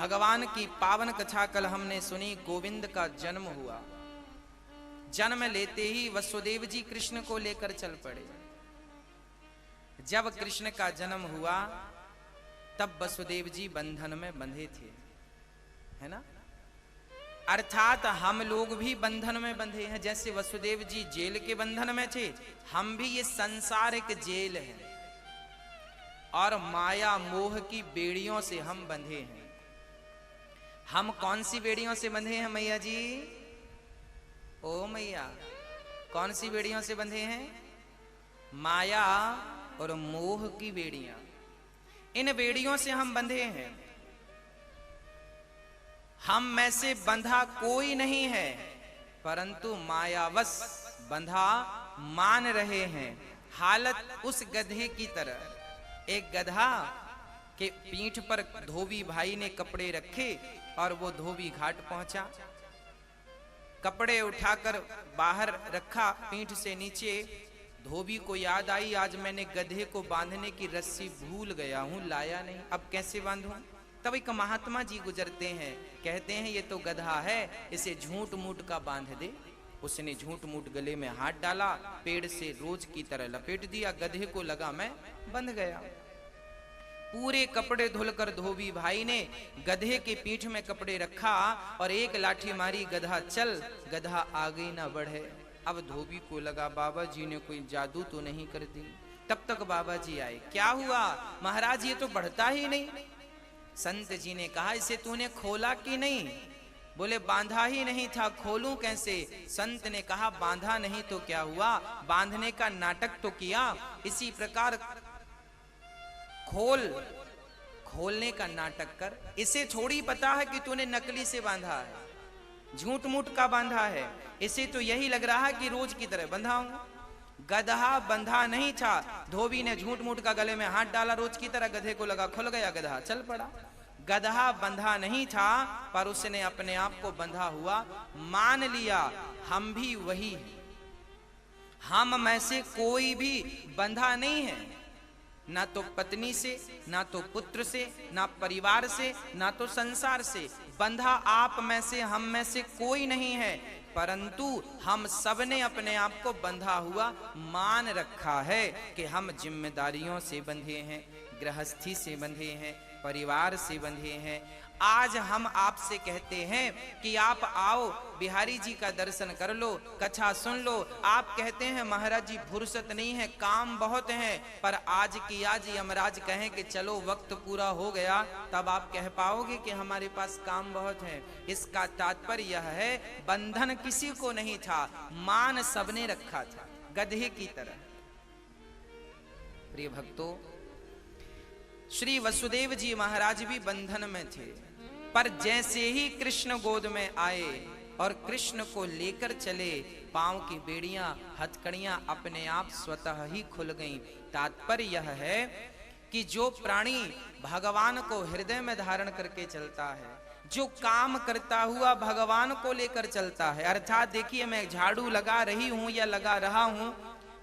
भगवान की पावन कथा कल हमने सुनी। गोविंद का जन्म हुआ। जन्म लेते ही वसुदेव जी कृष्ण को लेकर चल पड़े। जब कृष्ण का जन्म हुआ तब वसुदेव जी बंधन में बंधे थे, है ना। अर्थात हम लोग भी बंधन में बंधे हैं। जैसे वसुदेव जी जेल के बंधन में थे, हम भी ये संसार एक जेल है और माया मोह की बेड़ियों से हम बंधे हैं। हम कौन सी बेड़ियों से बंधे हैं मैया जी? ओ मैया, कौन सी बेड़ियों से बंधे हैं? माया और मोह की बेड़ियां। इन बेड़ियों से हम बंधे हैं। हम में से बंधा कोई नहीं है, परंतु मायावश बंधा मान रहे हैं। हालत उस गधे की तरह। एक गधा के पीठ पर धोबी भाई ने कपड़े रखे और वो धोबी घाट पहुंचा। कपड़े उठाकर बाहर रखा पीठ से नीचे। धोबी को याद आई, आज मैंने गधे को बांधने की रस्सी भूल गया हूं, लाया नहीं, अब कैसे बांधूं। तब एक महात्मा जी गुजरते हैं, कहते हैं ये तो गधा है, इसे झूठ मूठ का बांध दे। उसने झूठ मूठ गले में हाथ डाला, पेड़ से रोज की तरह लपेट दिया। गधे को लगा मैं बंध गया। पूरे कपड़े धुलकर धोबी भाई ने गधे के पीठ में कपड़े रखा और एक लाठी मारी, गधा चल। गधा आगे ना बढ़े। अब धोबी को लगा बाबा जी ने कोई जादू तो नहीं कर दी। तब तक बाबा जी आए। क्या हुआ महाराज, ये तो बढ़ता ही नहीं। संत जी ने कहा, इसे तूने खोला कि नहीं? बोले बांधा ही नहीं था, खोलूं कैसे? संत ने कहा, बांधा नहीं तो क्या हुआ, बांधने का नाटक तो किया। इसी प्रकार खोलने का नाटक कर। इसे थोड़ी पता है कि तूने नकली से बांधा है, झूठ मूठ का बांधा है। इसे तो यही लग रहा है कि रोज की तरह बंधा हूं। गधा बंधा नहीं था। धोबी ने झूठ मूठ का गले में हाथ डाला रोज की तरह। गधे को लगा खुल गया, गधा चल पड़ा। गधा बंधा नहीं था, पर उसने अपने आप को बंधा हुआ मान लिया। हम भी वही हैं। हम में से कोई भी बंधा नहीं है, ना तो पत्नी से, ना तो पुत्र से, ना परिवार से, ना तो संसार से। बंधा आप में से, हम में से कोई नहीं है, परंतु हम सबने अपने आप को बंधा हुआ मान रखा है कि हम जिम्मेदारियों से बंधे हैं, गृहस्थी से बंधे हैं, परिवार से बंधे हैं। आज हम आपसे कहते हैं कि आप आओ, बिहारी जी का दर्शन कर लो, कथा सुन लो। आप कहते हैं महाराज जी फुर्सत नहीं है, काम बहुत है। पर आज की आज यमराज कहें कि चलो वक्त पूरा हो गया, तब आप कह पाओगे कि हमारे पास काम बहुत है। इसका तात्पर्य यह है, बंधन किसी को नहीं था, मान सबने रखा था, गधे की तरह। प्रिय भक्तों, श्री वसुदेव जी महाराज भी बंधन में थे, पर जैसे ही कृष्ण गोद में आए और कृष्ण को लेकर चले, पांव की बेड़ियां, हथकड़ियां अपने आप स्वतः ही खुल गईं। तात्पर्य यह है कि जो प्राणी भगवान को हृदय में धारण करके चलता है, जो काम करता हुआ भगवान को लेकर चलता है, अर्थात देखिए मैं झाड़ू लगा रही हूं या लगा रहा हूं,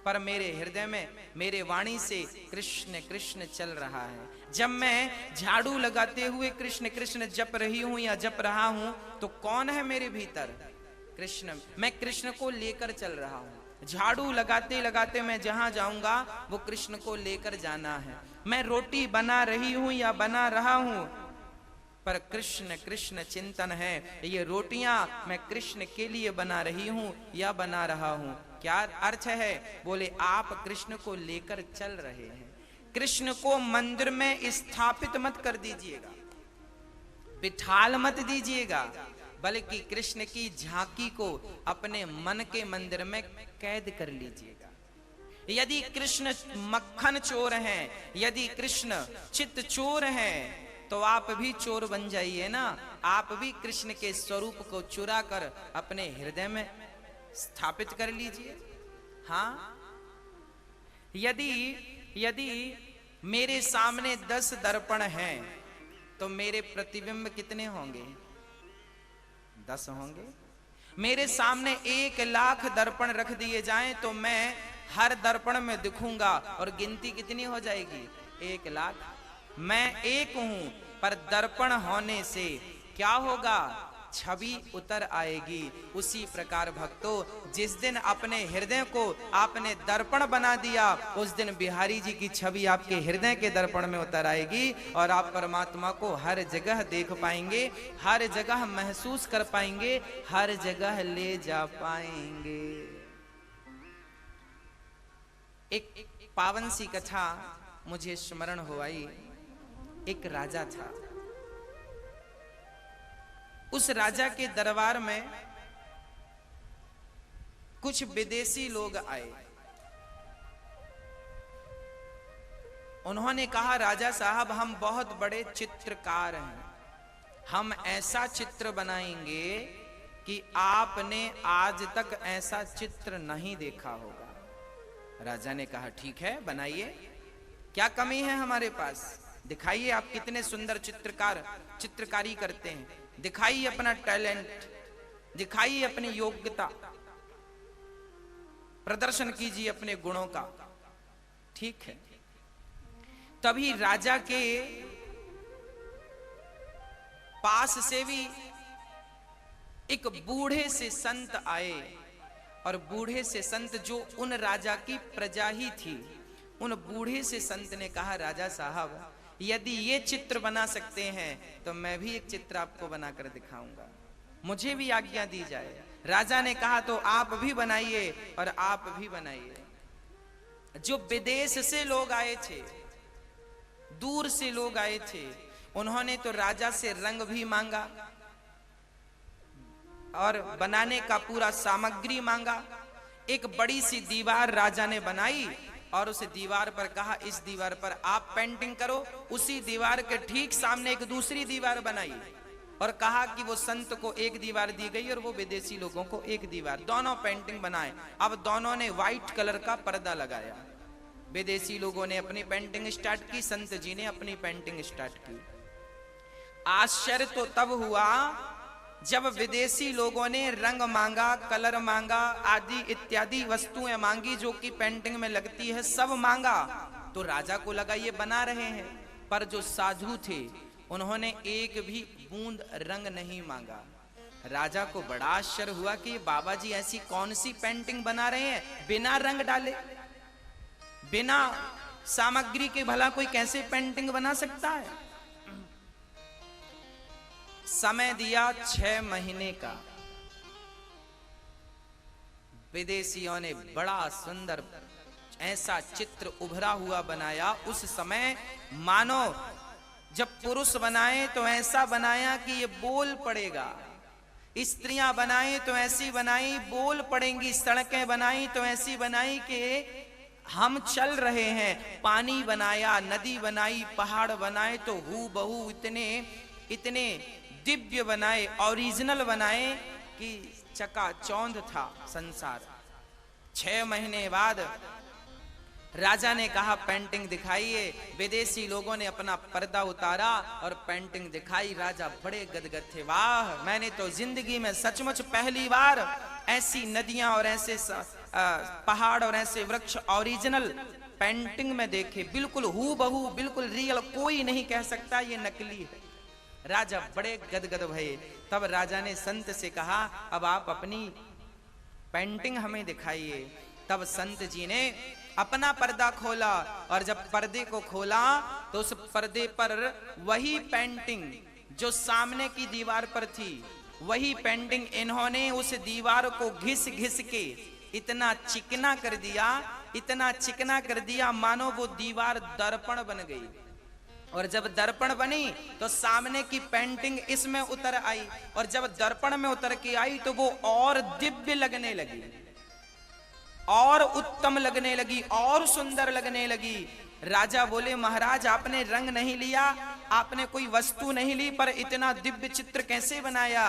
पर मेरे हृदय में मेरे वाणी से कृष्ण कृष्ण चल रहा है। जब मैं झाड़ू लगाते हुए कृष्ण कृष्ण जप रही हूं या जप रहा हूं, तो कौन है मेरे भीतर? कृष्ण। मैं कृष्ण को लेकर चल रहा हूं। झाड़ू लगाते लगाते मैं जहां जाऊंगा वो कृष्ण को लेकर जाना है। मैं रोटी बना रही हूं या बना रहा हूं, पर कृष्ण कृष्ण चिंतन है। ये रोटियां मैं कृष्ण के लिए बना रही हूं या बना रहा हूं। क्या अर्थ है? बोले आप कृष्ण को लेकर चल रहे हैं। कृष्ण को मंदिर में स्थापित मत कर दीजिएगा, बिठाल मत दीजिएगा, बल्कि कृष्ण की झांकी को अपने मन के मंदिर में कैद कर लीजिएगा। यदि कृष्ण मक्खन चोर हैं, यदि कृष्ण चित्त चोर हैं, तो आप भी चोर बन जाइए ना। आप भी कृष्ण के स्वरूप को चुरा कर अपने हृदय में स्थापित कर लीजिए। हाँ, यदि मेरे सामने 10 दर्पण हैं, तो मेरे प्रतिबिंब कितने होंगे? 10 होंगे। मेरे सामने 1,00,000 दर्पण रख दिए जाएं, तो मैं हर दर्पण में दिखूंगा और गिनती कितनी हो जाएगी? 1,00,000। मैं एक हूं, पर दर्पण होने से क्या होगा, छवि उतर आएगी। उसी प्रकार भक्तों, जिस दिन अपने हृदय को आपने दर्पण बना दिया, उस दिन बिहारी जी की छवि आपके हृदय के दर्पण में उतर आएगी और आप परमात्मा को हर जगह देख पाएंगे, हर जगह महसूस कर पाएंगे, हर जगह ले जा पाएंगे। एक पावन सी कथा मुझे स्मरण हो आई। एक राजा था, उस राजा के दरबार में कुछ विदेशी लोग आए। उन्होंने कहा, राजा साहब हम बहुत बड़े चित्रकार हैं, हम ऐसा चित्र बनाएंगे कि आपने आज तक ऐसा चित्र नहीं देखा होगा। राजा ने कहा, ठीक है बनाइए, क्या कमी है हमारे पास, दिखाइए आप कितने सुंदर चित्रकारी करते हैं, दिखाइए अपना टैलेंट, दिखाइए अपनी योग्यता, प्रदर्शन कीजिए अपने गुणों का। ठीक है। तभी राजा के पास से भी एक बूढ़े से संत आए, और बूढ़े से संत जो उन राजा की प्रजा ही थी, उन बूढ़े से संत ने कहा, राजा साहब यदि ये चित्र बना सकते हैं तो मैं भी एक चित्र आपको बनाकर दिखाऊंगा, मुझे भी आज्ञा दी जाए। राजा ने कहा, तो आप भी बनाइए और आप भी बनाइए। जो विदेश से लोग आए थे, दूर से लोग आए थे, उन्होंने तो राजा से रंग भी मांगा और बनाने का पूरा सामग्री मांगा। एक बड़ी सी दीवार राजा ने बनाई और उस दीवार पर कहा, इस दीवार पर आप पेंटिंग करो। उसी दीवार के ठीक सामने एक दूसरी दीवार बनाई और कहा कि वो संत को एक दीवार दी गई और वो विदेशी लोगों को एक दीवार, दोनों पेंटिंग बनाए। अब दोनों ने व्हाइट कलर का पर्दा लगाया। विदेशी लोगों ने अपनी पेंटिंग स्टार्ट की, संत जी ने अपनी पेंटिंग स्टार्ट की। आश्चर्य तो तब हुआ जब विदेशी लोगों ने रंग मांगा, कलर मांगा, आदि इत्यादि वस्तुएं मांगी जो कि पेंटिंग में लगती है, सब मांगा। तो राजा को लगा ये बना रहे हैं, पर जो साधु थे उन्होंने एक भी बूंद रंग नहीं मांगा। राजा को बड़ा आश्चर्य हुआ कि ये बाबा जी ऐसी कौन सी पेंटिंग बना रहे हैं बिना रंग डाले, बिना सामग्री के, भला कोई कैसे पेंटिंग बना सकता है। समय दिया 6 महीने का। विदेशियों ने बड़ा सुंदर ऐसा चित्र उभरा हुआ बनाया। उस समय मानो जब पुरुष बनाए तो ऐसा बनाया कि ये बोल पड़ेगा, स्त्रियां बनाई तो ऐसी बनाई बोल पड़ेंगी, सड़कें बनाई तो ऐसी बनाई कि हम चल रहे हैं। पानी बनाया, नदी बनाई, पहाड़ बनाए तो हूबहू इतने दिव्य बनाए, ओरिजिनल बनाए कि चकाचौंध था संसार। 6 महीने बाद राजा ने कहा पेंटिंग दिखाइए। विदेशी लोगों ने अपना पर्दा उतारा और पेंटिंग दिखाई। राजा बड़े गदगद थे, वाह, मैंने तो जिंदगी में सचमुच पहली बार ऐसी नदियां और ऐसे पहाड़ और ऐसे वृक्ष ओरिजिनल पेंटिंग में देखे, बिल्कुल हूबहू, बिल्कुल रियल, कोई नहीं कह सकता ये नकली है। राजा बड़े गदगद भये। तब राजा ने संत से कहा, अब आप अपनी पेंटिंग हमें दिखाइए। तब संत जी ने अपना पर्दा खोला और जब पर्दे को खोला तो उस पर्दे पर वही पेंटिंग जो सामने की दीवार पर थी, वही पेंटिंग इन्होंने उस दीवार को घिस घिस के इतना चिकना कर दिया, इतना चिकना कर दिया मानो वो दीवार दर्पण बन गई। और जब दर्पण बनी तो सामने की पेंटिंग इसमें उतर आई, और जब दर्पण में उतर के आई तो वो और दिव्य लगने लगी, और उत्तम लगने लगी, और सुंदर लगने लगी। राजा बोले, महाराज आपने रंग नहीं लिया, आपने कोई वस्तु नहीं ली, पर इतना दिव्य चित्र कैसे बनाया?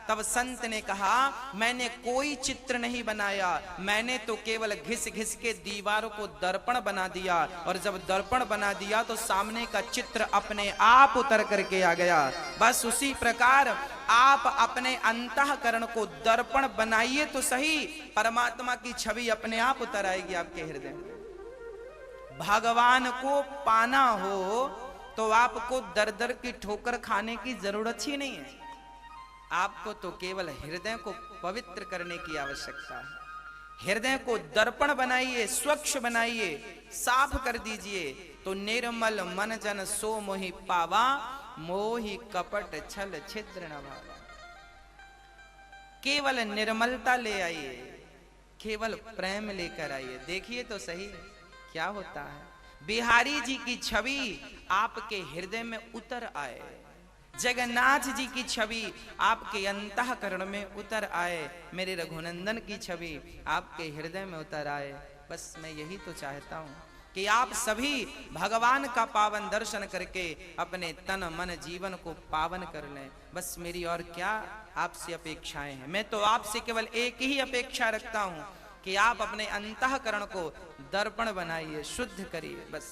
तब संत ने कहा, मैंने कोई चित्र नहीं बनाया, मैंने तो केवल घिस घिस के दीवार को दर्पण बना दिया, और जब दर्पण बना दिया तो सामने का चित्र अपने आप उतर करके आ गया। बस उसी प्रकार आप अपने अंतःकरण को दर्पण बनाइए तो सही, परमात्मा की छवि अपने आप उतर आएगी आपके हृदय में। भगवान को पाना हो तो आपको दर दर की ठोकर खाने की जरूरत ही नहीं है। आपको तो केवल हृदय को पवित्र करने की आवश्यकता है। हृदय को दर्पण बनाइए, स्वच्छ बनाइए, साफ कर दीजिए, तो निर्मल मन जन सो मोहि पावा, मोहि कपट छल छिद्र न भावा। केवल निर्मलता ले आइए, केवल प्रेम लेकर आइए, देखिए तो सही क्या होता है। बिहारी जी की छवि आपके हृदय में उतर आए, जगन्नाथ जी की छवि आपके अंतःकरण में उतर आए, मेरे रघुनंदन की छवि आपके हृदय में उतर आए। बस मैं यही तो चाहता हूँ कि आप सभी भगवान का पावन दर्शन करके अपने तन मन जीवन को पावन कर लें। बस मेरी और क्या आपसे अपेक्षाएं हैं। मैं तो आपसे केवल एक ही अपेक्षा रखता हूँ कि आप अपने अंतःकरण को दर्पण बनाइए, शुद्ध करिए, बस।